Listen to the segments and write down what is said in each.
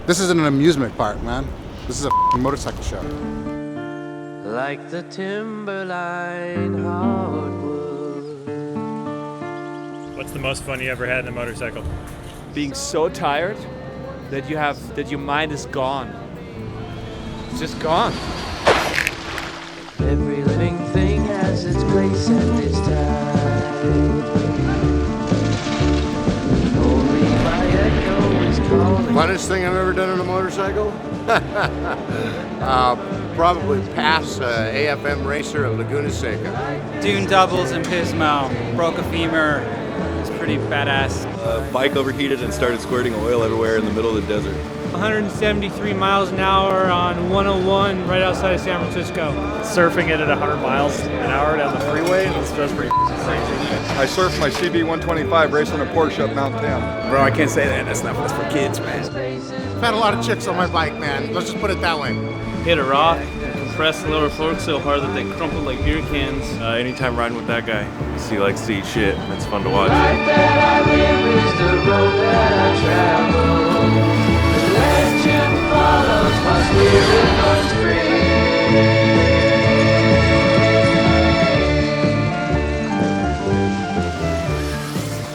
This isn't an amusement park, man. This is a motorcycle show. Like the timberline hardwood. What's the most fun you ever had in a motorcycle? Being so tired that your mind is gone. It's just gone. Every living thing has its place and its time. Only my echo is calling. Funnest thing I've ever done on a motorcycle? Probably pass AFM racer at Laguna Seca. Dune doubles in Pismo, broke a femur. It's pretty badass. Bike overheated and started squirting oil everywhere in the middle of the desert. 173 miles an hour on 101 right outside of San Francisco. Surfing it at 100 miles an hour down the freeway, that's pretty crazy. I surfed my CB 125 racing a Porsche up Mount Tam. Bro, I can't say that. That's for kids, man. I've had a lot of chicks on my bike, man. Let's just put it that way. Hit a rock, compress the lower forks so hard that they crumple like beer cans. Anytime riding with that guy, he likes to eat shit. It's fun to watch. Life that I live is the road that I travel. The legend follows my spirit runs free.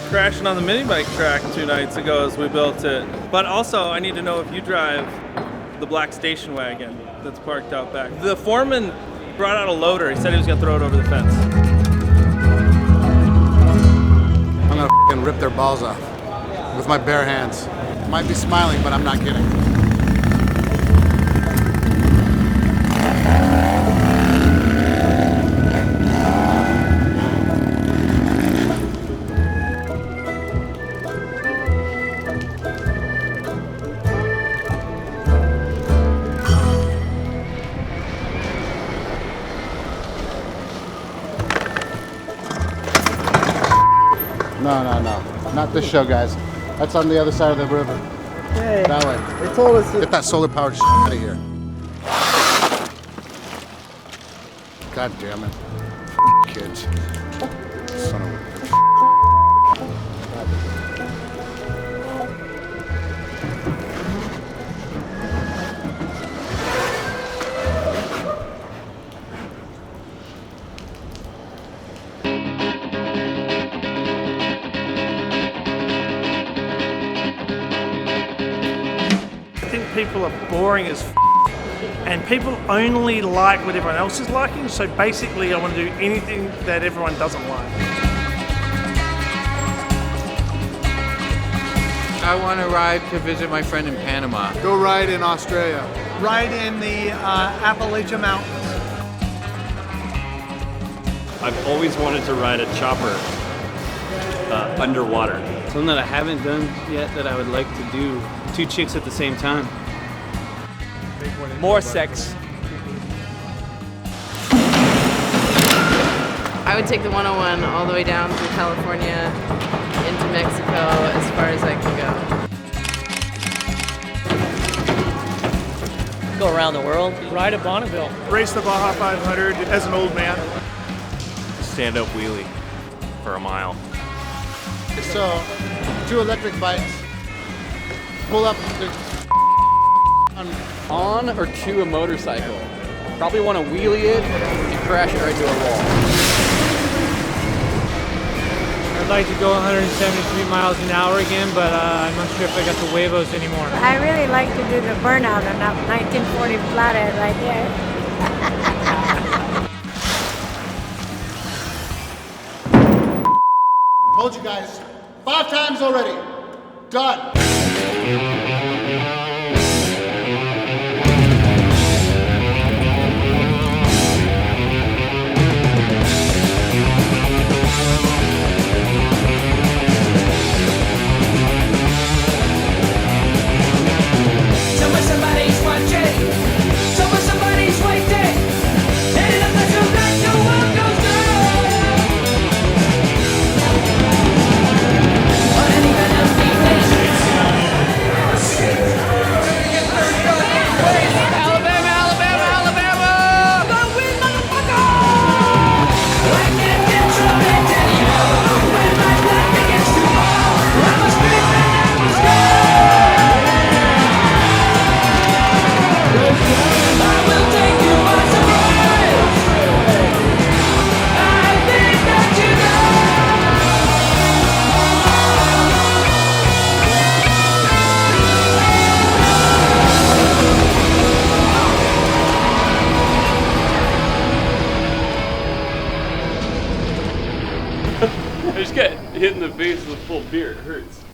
Crashing on the mini bike track 2 nights ago as we built it. But also, I need to know if you drive the black station wagon that's parked out back. The foreman brought out a loader. He said he was gonna throw it over the fence. I'm gonna f***ing rip their balls off with my bare hands. Might be smiling, but I'm not kidding. No. Not this show, guys. That's on the other side of the river. Hey, That way. they told us Get that solar powered shit out of here. God damn it. Kids. Son of a bitch. I think people are boring as and people only like what everyone else is liking, so basically I want to do anything that everyone doesn't like. I want to ride to visit my friend in Panama. Go ride in Australia. Ride in the Appalachian Mountains. I've always wanted to ride a chopper underwater. Something that I haven't done yet that I would like to do. 2 chicks at the same time. More sex. I would take the 101 all the way down through California into Mexico as far as I can go. Go around the world. Ride at Bonneville. Race the Baja 500 as an old man. Stand up wheelie for a mile. So, 2 electric bikes. Pull up. On or to a motorcycle? Probably want to wheelie it and crash it right to a wall. I'd like to go 173 miles an hour again, but I'm not sure if I got the huevos anymore. I really like to do the burnout on that 1940 flathead right there. Told you guys 5 times already. Done. Somebody's watching. Somebody's waiting. And it looks like the world goes down. On any kind of full beer. It hurts.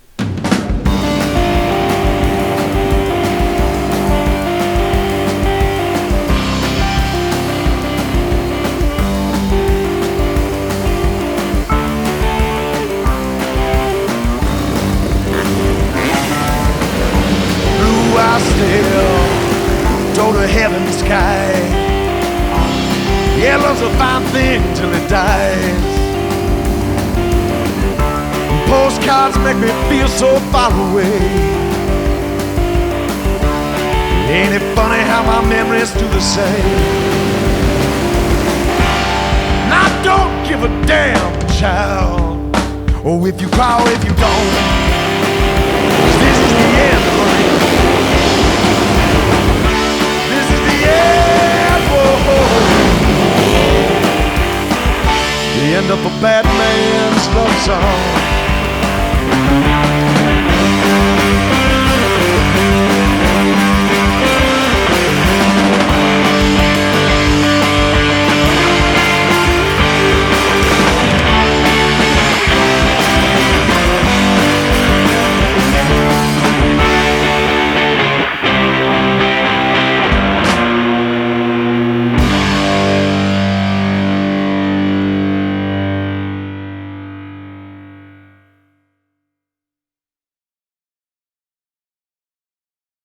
Blue I still toward the heaven sky. Yeah, love's a fine thing till it dies. Postcards make me feel so far away. Ain't it funny how my memories do the same? And I don't give a damn, child. Oh, if you cry or if you don't, 'cause this is the end, honey. This is the end, whoa. The end of a bad